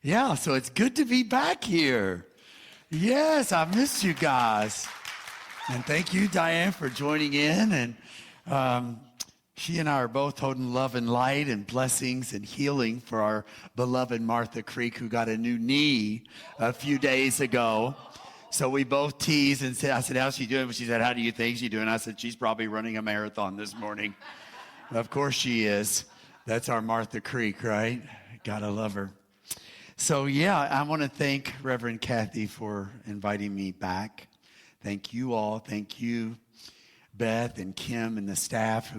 Yeah, so it's good to be back here. Yes, I missed you guys. And thank you, Diane, for joining in. And she and I are both holding love and light and blessings and healing for our beloved Martha Creek, who got a new knee a few days ago. So we both teased and said, I said, how's she doing? She said, how do you think she's doing? I said, she's probably running a marathon this morning. Of course she is. That's our Martha Creek, right? Gotta love her. So, yeah, I want to thank Reverend Kathy for inviting me back. Thank you all. Thank you, Beth and Kim and the staff.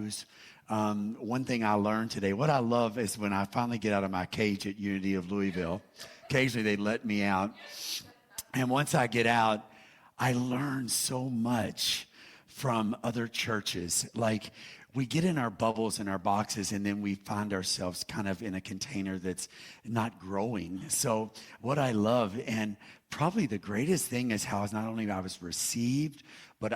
One thing I learned today, what I love is when I finally get out of my cage at Unity of Louisville, occasionally they let me out. And once I get out, I learn so much from other churches. Like, we get in our bubbles and our boxes, and then we find ourselves kind of in a container that's not growing. So what I love, and probably the greatest thing, is how not only I was received, but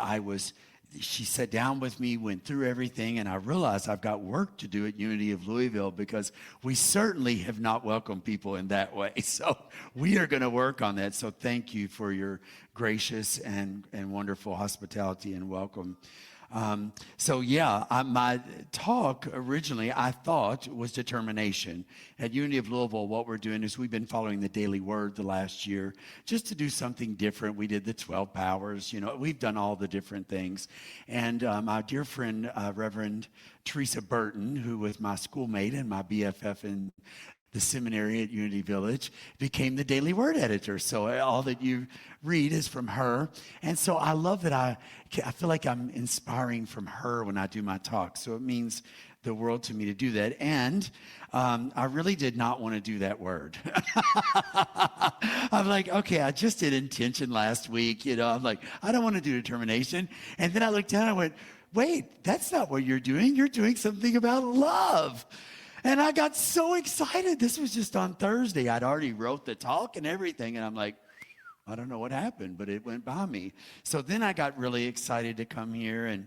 she sat down with me, went through everything, and I realized I've got work to do at Unity of Louisville because we certainly have not welcomed people in that way. So we are going to work on that. So thank you for your gracious and wonderful hospitality and welcome. My talk originally, I thought, was determination. At Unity of Louisville, what we're doing is we've been following the daily word the last year just to do something different. We did the 12 powers, we've done all the different things. And my dear friend, Reverend Teresa Burton, who was my schoolmate and my BFF in the seminary at Unity Village, became the Daily Word editor. So all that you read is from her. And so I love that I feel like I'm inspiring from her when I do my talk. So it means the world to me to do that. And I really did not want to do that word. I'm like, okay, I just did intention last week. I'm like, I don't want to do determination. And then I looked down and I went, wait, that's not what you're doing. You're doing something about love. And I got so excited. This was just on Thursday. I'd already wrote the talk and everything. And I'm like, I don't know what happened, but it went by me. So then I got really excited to come here. And,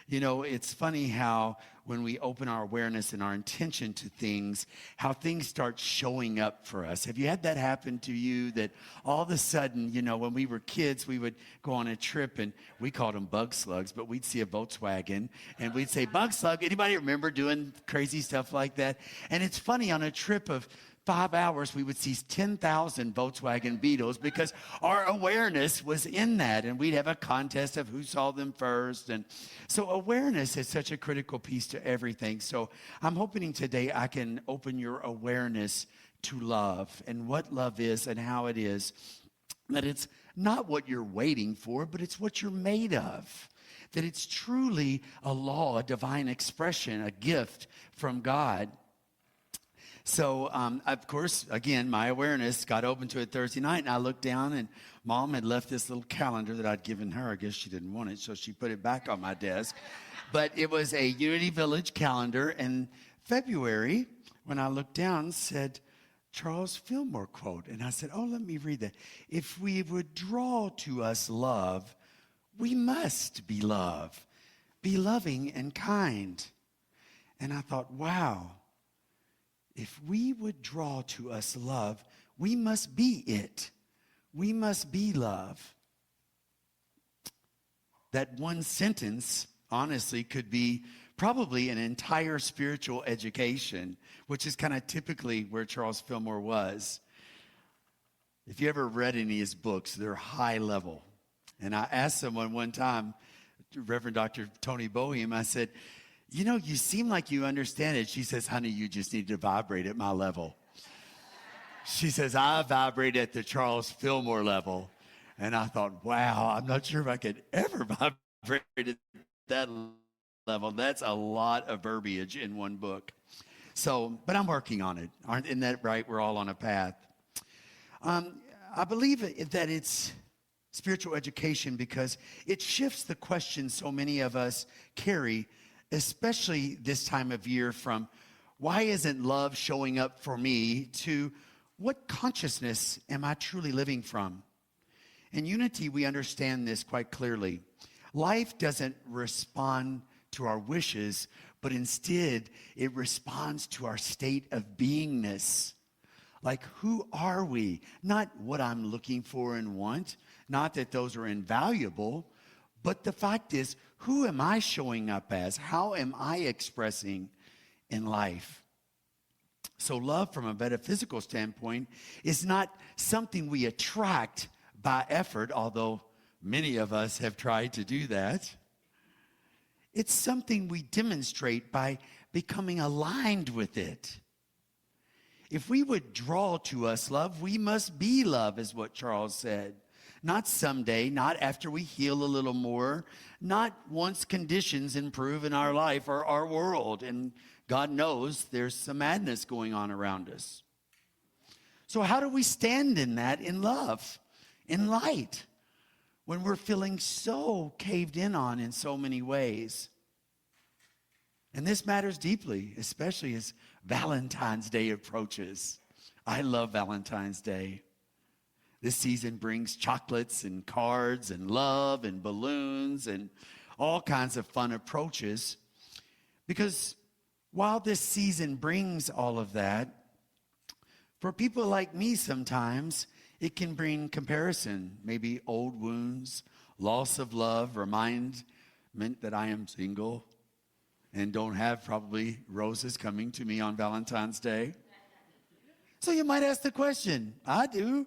it's funny how when we open our awareness and our intention to things, how things start showing up for us. Have you had that happen to you, that all of a sudden, when we were kids, we would go on a trip and we called them bug slugs, but we'd see a Volkswagen and we'd say, bug slug. Anybody remember doing crazy stuff like that? And it's funny, on a trip of 5 hours, we would see 10,000 Volkswagen Beetles because our awareness was in that, and we'd have a contest of who saw them first. And so awareness is such a critical piece to everything. So I'm hoping today I can open your awareness to love and what love is and how it is, that it's not what you're waiting for, but it's what you're made of. That it's truly a law, a divine expression, a gift from God. So, of course, again, my awareness got open to it Thursday night, and I looked down, and Mom had left this little calendar that I'd given her. I guess she didn't want it, so she put it back on my desk. But it was a Unity Village calendar, and February, when I looked down, said Charles Fillmore quote. And I said, oh, let me read that. If we would draw to us love, we must be love. Be loving and kind. And I thought, wow. If we would draw to us love, we must be it. We must be love. That one sentence, honestly, could be probably an entire spiritual education, which is kind of typically where Charles Fillmore was. If you ever read any of his books, they're high level. And I asked someone one time, Reverend Dr. Tony Boehm, I said, you seem like you understand it. She says, honey, you just need to vibrate at my level. She says, I vibrate at the Charles Fillmore level. And I thought, wow, I'm not sure if I could ever vibrate at that level. That's a lot of verbiage in one book. So, but I'm working on it. Isn't that right? We're all on a path. I believe that it's spiritual education because it shifts the question so many of us carry, especially this time of year, from why isn't love showing up for me to what consciousness am I truly living from? In Unity, we understand this quite clearly. Life doesn't respond to our wishes, but instead it responds to our state of beingness. Like, who are we? Not what I'm looking for and want. Not that those are invaluable. But the fact is, who am I showing up as? How am I expressing in life? So love from a metaphysical standpoint is not something we attract by effort, although many of us have tried to do that. It's something we demonstrate by becoming aligned with it. If we would draw to us love, we must be love, is what Charles said. Not someday, not after we heal a little more, not once conditions improve in our life or our world. And God knows there's some madness going on around us. So how do we stand in that in love, in light, when we're feeling so caved in on in so many ways? And this matters deeply, especially as Valentine's Day approaches. I love Valentine's Day. This season brings chocolates and cards and love and balloons and all kinds of fun approaches. Because while this season brings all of that, for people like me sometimes, it can bring comparison, maybe old wounds, loss of love, remindment that I am single and don't have probably roses coming to me on Valentine's Day. So you might ask the question, I do,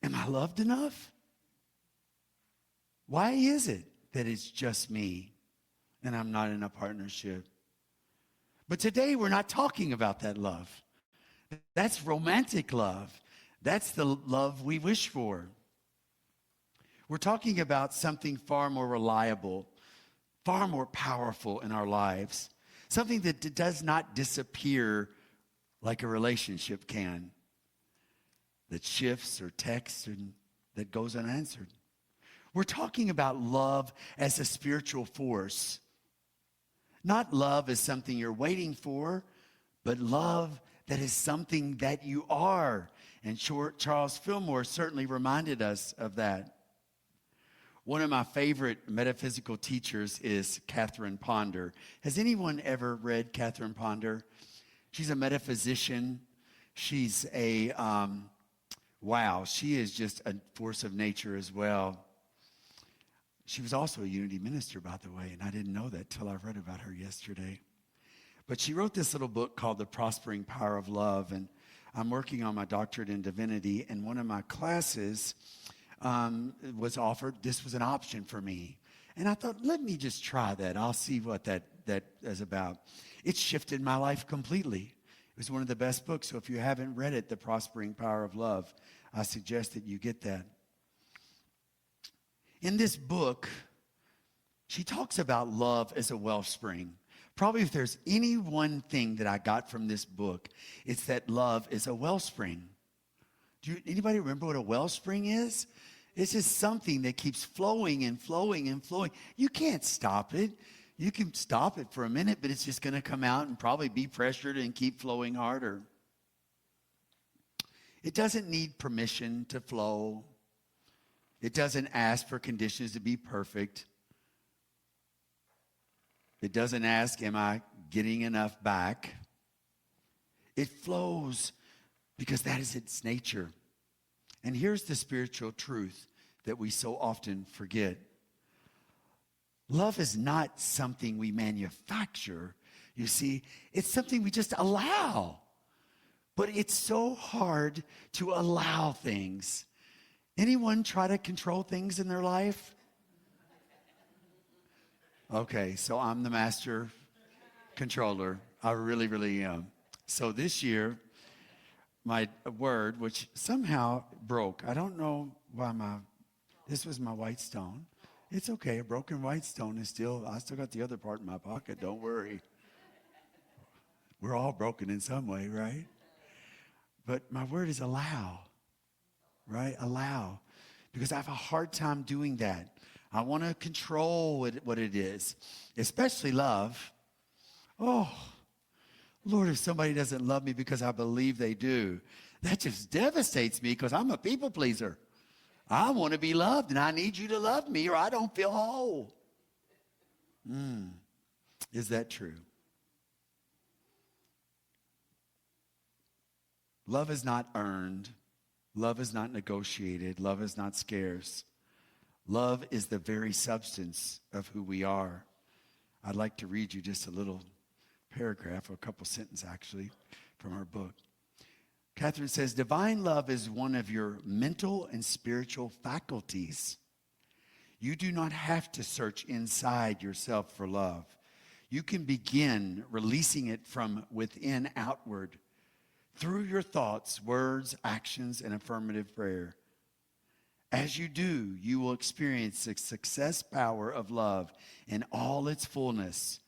am I loved enough? Why is it that it's just me and I'm not in a partnership? But today we're not talking about that love. That's romantic love. That's the love we wish for. We're talking about something far more reliable, far more powerful in our lives. Something that does not disappear like a relationship can. That shifts or texts and that goes unanswered. We're talking about love as a spiritual force. Not love as something you're waiting for, but love that is something that you are. And Charles Fillmore certainly reminded us of that. One of my favorite metaphysical teachers is Catherine Ponder. Has anyone ever read Catherine Ponder? She's a metaphysician. She's a, she is just a force of nature as well. She was also a Unity minister, by the way, and I didn't know that till I read about her yesterday. But she wrote this little book called The Prospering Power of Love, and I'm working on my doctorate in divinity, and one of my classes was offered. This was an option for me. And I thought, let me just try that. I'll see what that is about. It shifted my life completely. It was one of the best books, so if you haven't read it, The Prospering Power of Love, I suggest that you get that. In this book, she talks about love as a wellspring. Probably if there's any one thing that I got from this book, it's that love is a wellspring. Anybody remember what a wellspring is? It's just something that keeps flowing and flowing and flowing. You can't stop it. You can stop it for a minute, but it's just going to come out and probably be pressured and keep flowing harder. It doesn't need permission to flow. It doesn't ask for conditions to be perfect. It doesn't ask, am I getting enough back? It flows because that is its nature. And here's the spiritual truth that we so often forget. Love is not something we manufacture. You see, it's something we just allow. But it's so hard to allow things. Anyone try to control things in their life? Okay, so I'm the master controller. I really, really am. So this year, my word, which somehow broke. I don't know why this was my white stone. It's okay. A broken white stone is I still got the other part in my pocket. Don't worry. We're all broken in some way, right? But my word is allow, right? Allow. Because I have a hard time doing that. I want to control what it is, especially love. Oh, Lord, if somebody doesn't love me because I believe they do, that just devastates me because I'm a people pleaser. I want to be loved, and I need you to love me or I don't feel whole. Is that true? Love is not earned. Love is not negotiated. Love is not scarce. Love is the very substance of who we are. I'd like to read you just a little paragraph, or a couple sentences actually, from her book. Catherine says, divine love is one of your mental and spiritual faculties. You do not have to search inside yourself for love. You can begin releasing it from within outward through your thoughts, words, actions, and affirmative prayer. As you do, you will experience the success power of love in all its fullness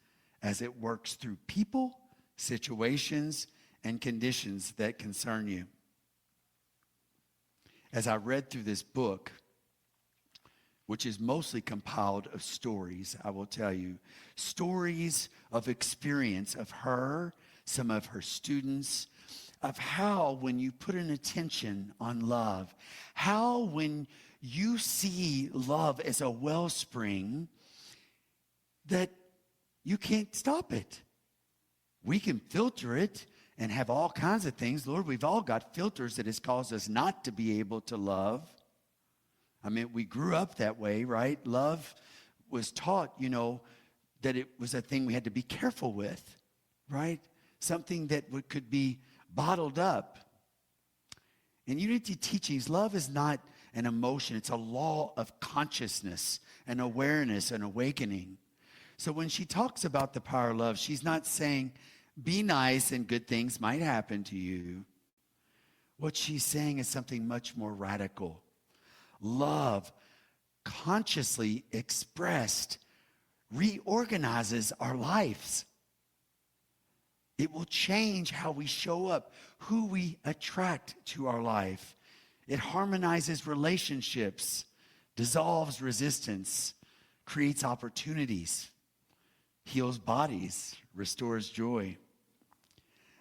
as it works through people, situations, and conditions that concern you. As I read through this book, which is mostly compiled of stories, I will tell you, stories of experience of her, some of her students, of how when you put an attention on love, how when you see love as a wellspring, that you can't stop it. We can filter it and have all kinds of things. Lord, we've all got filters that has caused us not to be able to love. I mean, we grew up that way, right? Love was taught, that it was a thing we had to be careful with, right? Something that could be bottled up. In Unity teachings, love is not an emotion. It's a law of consciousness and awareness and awakening. So when she talks about the power of love, she's not saying, be nice and good things might happen to you. What she's saying is something much more radical. Love, consciously expressed, reorganizes our lives. It will change how we show up, who we attract to our life. It harmonizes relationships, dissolves resistance, creates opportunities, heals bodies, restores joy.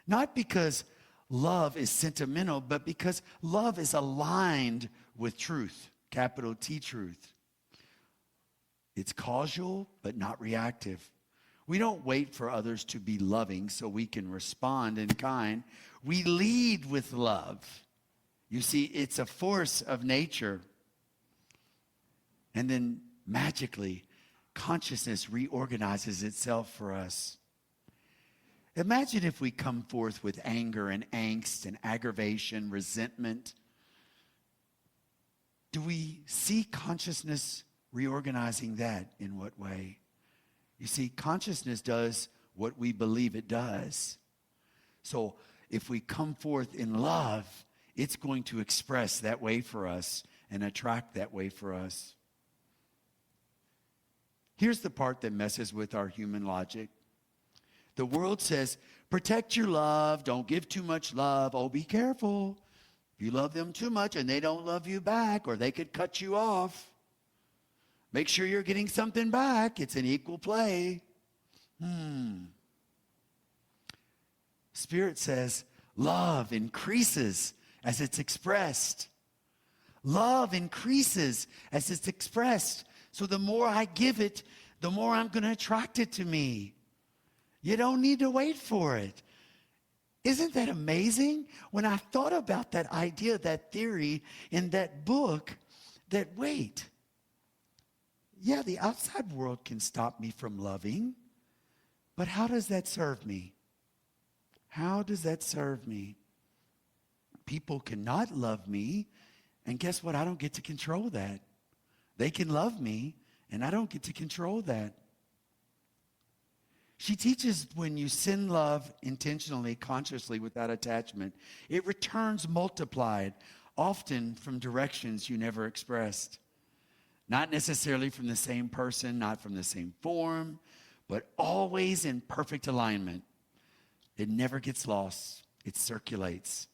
Not because love is sentimental, but because love is aligned with truth, capital T truth. It's causal, but not reactive. We don't wait for others to be loving so we can respond in kind. We lead with love. You see, it's a force of nature. And then magically, consciousness reorganizes itself for us. Imagine if we come forth with anger and angst and aggravation, resentment. Do we see consciousness reorganizing that in what way? You see, consciousness does what we believe it does. So if we come forth in love, it's going to express that way for us and attract that way for us. Here's the part that messes with our human logic. The world says, protect your love, don't give too much love. Oh, be careful. If you love them too much and they don't love you back, or they could cut you off, make sure you're getting something back. It's an equal play. Spirit says, love increases as it's expressed. Love increases as it's expressed. So the more I give it, the more I'm going to attract it to me. You don't need to wait for it. Isn't that amazing? When I thought about that idea, that theory in that book, that wait, yeah, the outside world can stop me from loving, but how does that serve me? How does that serve me? People cannot love me, and guess what? I don't get to control that. They can love me, and I don't get to control that. She teaches when you send love intentionally, consciously, without attachment, it returns multiplied, often from directions you never expressed. Not necessarily from the same person, not from the same form, but always in perfect alignment. It never gets lost. It circulates.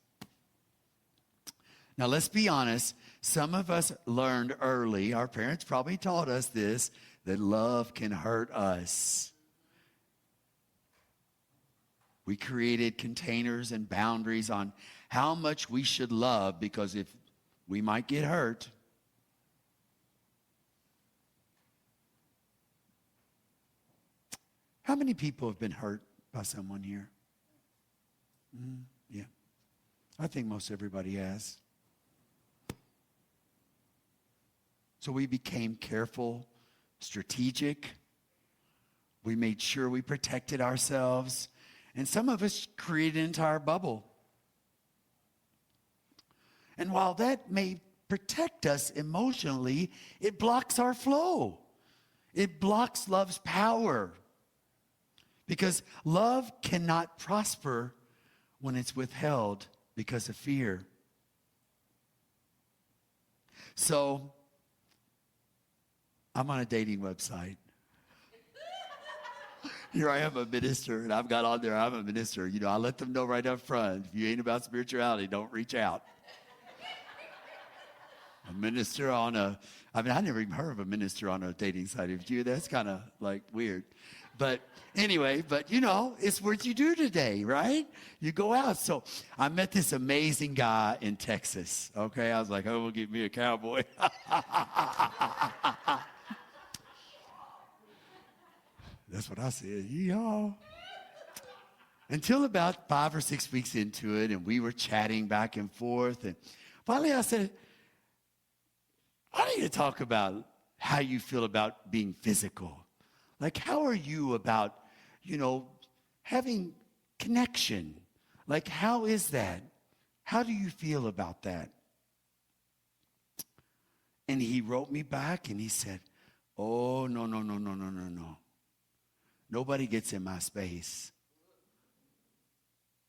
Now, let's be honest. Some of us learned early, our parents probably taught us this, that love can hurt us. We created containers and boundaries on how much we should love because if we might get hurt. How many people have been hurt by someone here? Yeah. I think most everybody has. So we became careful, strategic. We made sure we protected ourselves. And some of us created an entire bubble. And while that may protect us emotionally, it blocks our flow. It blocks love's power. Because love cannot prosper when it's withheld because of fear. So, I'm on a dating website. Here I am, a minister, and I've got on there, I'm a minister. You know, I let them know right up front, if you ain't about spirituality, don't reach out. A minister on I never even heard of a minister on a dating site. If you, that's kind of like weird. But anyway, you know, it's what you do today, right? You go out. So I met this amazing guy in Texas, okay? I was like, oh, we'll get me a cowboy. That's what I said, y'all. Until about 5 or 6 weeks into it, and we were chatting back and forth. And finally I said, I need to talk about how you feel about being physical. Like, how are you about, you know, having connection? Like, how is that? How do you feel about that? And he wrote me back and he said, oh, no. Nobody gets in my space.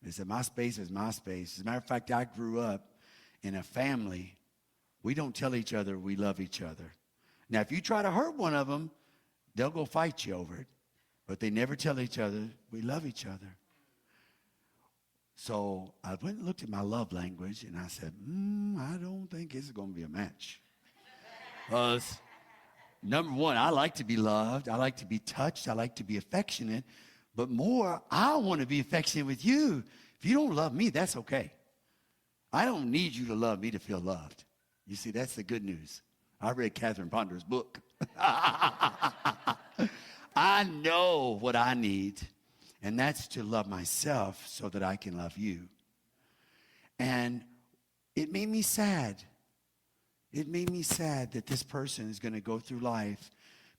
He said, my space is my space. As a matter of fact, I grew up in a family. We don't tell each other we love each other. Now, if you try to hurt one of them, they'll go fight you over it. But they never tell each other we love each other. So I went and looked at my love language, and I said, I don't think it's going to be a match. Number one, I like to be loved. I like to be touched. I like to be affectionate. But more, I want to be affectionate with you. If you don't love me, that's okay. I don't need you to love me to feel loved. You see, that's the good news. I read Catherine Ponder's book. I know what I need, and that's to love myself so that I can love you. And it made me sad. It made me sad that this person is going to go through life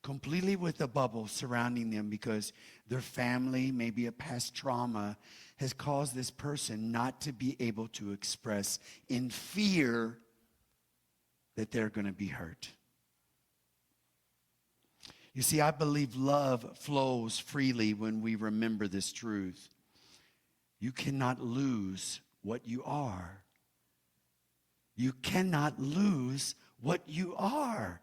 completely with a bubble surrounding them because their family, maybe a past trauma, has caused this person not to be able to express in fear that they're going to be hurt. You see, I believe love flows freely when we remember this truth. You cannot lose what you are. You cannot lose what you are.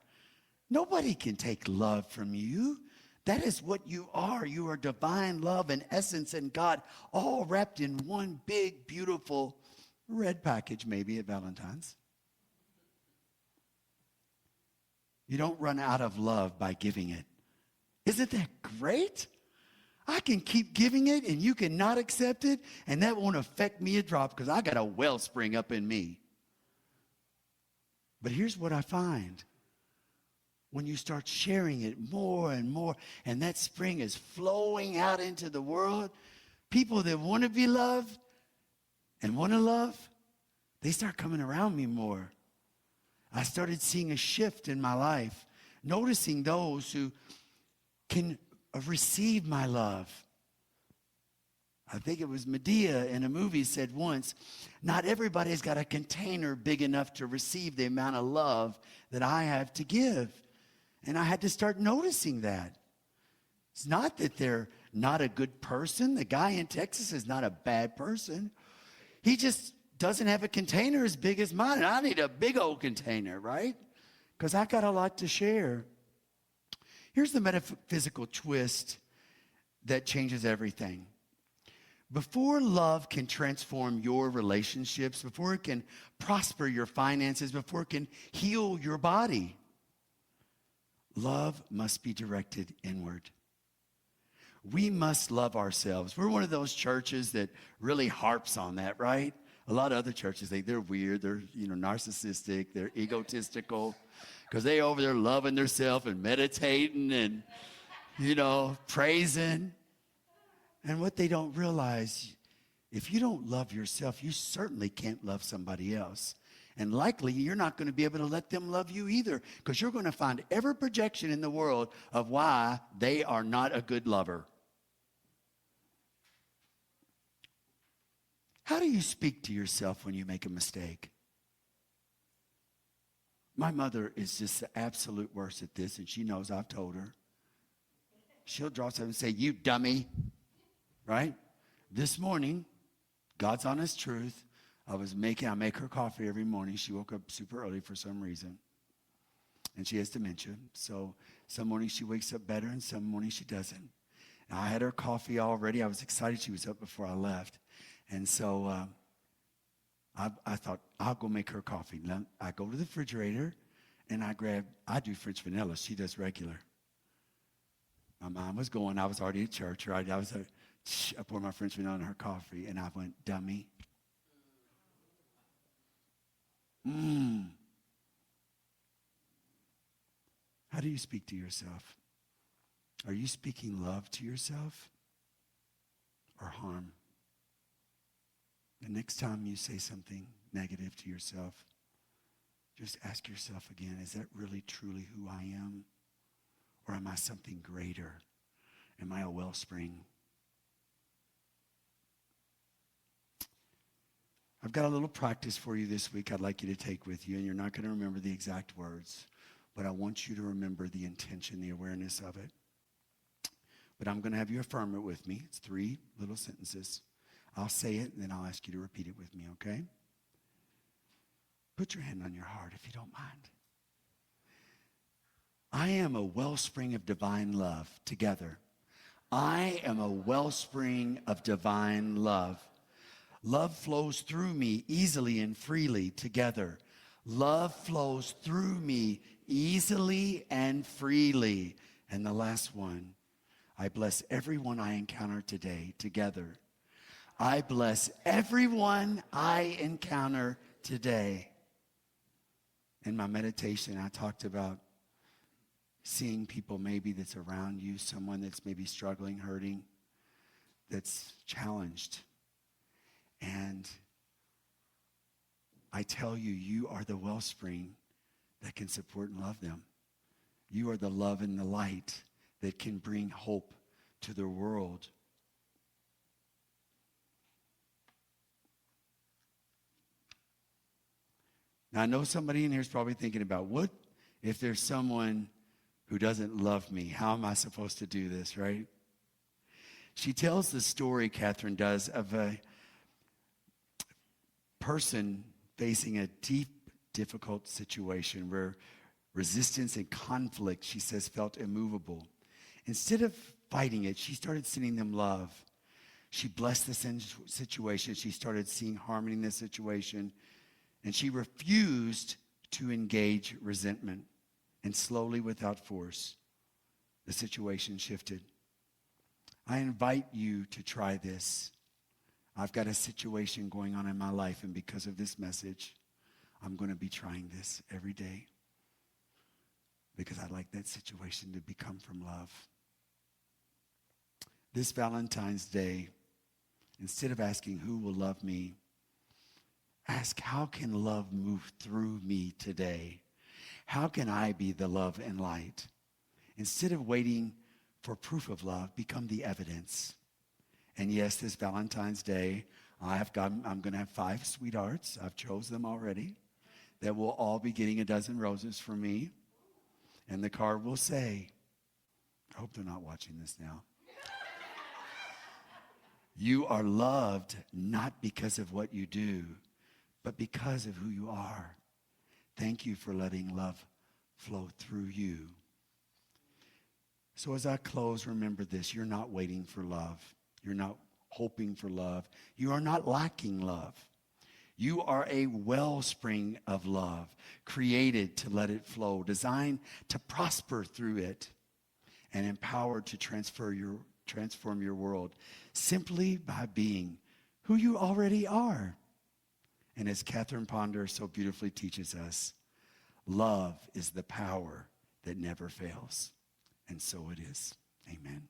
Nobody can take love from you. That is what you are. You are divine love and essence and God, all wrapped in one big, beautiful red package, maybe at Valentine's. You don't run out of love by giving it. Isn't that great? I can keep giving it and you cannot accept it, and that won't affect me a drop because I got a wellspring up in me. But here's what I find. When you start sharing it more and more, and that spring is flowing out into the world, people that want to be loved and want to love, they start coming around me more. I started seeing a shift in my life, noticing those who can receive my love. I think it was Medea in a movie said once, not everybody's got a container big enough to receive the amount of love that I have to give. And I had to start noticing that. It's not that they're not a good person. The guy in Texas is not a bad person. He just doesn't have a container as big as mine. And I need a big old container, right? Because I got a lot to share. Here's the metaphysical twist that changes everything. Before love can transform your relationships, before it can prosper your finances, before it can heal your body, love must be directed inward. We must love ourselves. We're one of those churches that really harps on that, right? A lot of other churches, they're weird, they're narcissistic, they're egotistical, because they over there loving themselves and meditating and, praising. And what they don't realize, if you don't love yourself, you certainly can't love somebody else. And likely, you're not going to be able to let them love you either, because you're going to find every projection in the world of why they are not a good lover. How do you speak to yourself when you make a mistake? My mother is just the absolute worst at this, and she knows I've told her. She'll draw something and say, "You dummy," right? This morning, God's honest truth, I make her coffee every morning. She woke up super early for some reason. And she has dementia. So some mornings she wakes up better and some mornings she doesn't. And I had her coffee already. I was excited she was up before I left. And so I thought, I'll go make her coffee. Now, I go to the refrigerator and I do French vanilla. She does regular. My mom was going. I was already at church, right? I poured my French vanilla in her coffee, and I went, "Dummy." How do you speak to yourself? Are you speaking love to yourself or harm? The next time you say something negative to yourself, just ask yourself again, is that really truly who I am? Or am I something greater? Am I a wellspring? I've got a little practice for you this week I'd like you to take with you, and you're not going to remember the exact words, but I want you to remember the intention, the awareness of it. But I'm going to have you affirm it with me. It's 3 little sentences. I'll say it, and then I'll ask you to repeat it with me, okay? Put your hand on your heart if you don't mind. I am a wellspring of divine love. Together. I am a wellspring of divine love. Love flows through me easily and freely. Together. Love flows through me easily and freely. And the last one. I bless everyone I encounter today. Together. I bless everyone I encounter today. In my meditation, I talked about seeing people maybe that's around you, someone that's maybe struggling, hurting, that's challenged. And I tell you, you are the wellspring that can support and love them. You are the love and the light that can bring hope to the world. Now, I know somebody in here is probably thinking about, what if there's someone who doesn't love me? How am I supposed to do this, right? She tells the story, Catherine does, of a person facing a deep, difficult situation where resistance and conflict, she says, felt immovable. Instead of fighting it, she started sending them love. She blessed the situation. She started seeing harmony in the situation. And she refused to engage resentment. And slowly, without force, the situation shifted. I invite you to try this. I've got a situation going on in my life, and because of this message, I'm going to be trying this every day. Because I'd like that situation to become from love. This Valentine's Day, instead of asking who will love me, ask, how can love move through me today? How can I be the love and light? Instead of waiting for proof of love, become the evidence. And yes, this Valentine's Day, I'm going to have 5 sweethearts. I've chosen them already. That will all be getting a dozen roses from me. And the card will say, I hope they're not watching this now. You are loved not because of what you do, but because of who you are. Thank you for letting love flow through you. So as I close, remember this. You're not waiting for love. You're not hoping for love. You are not lacking love. You are a wellspring of love, created to let it flow, designed to prosper through it, and empowered to transform your world simply by being who you already are. And as Catherine Ponder so beautifully teaches us, love is the power that never fails. And so it is. Amen.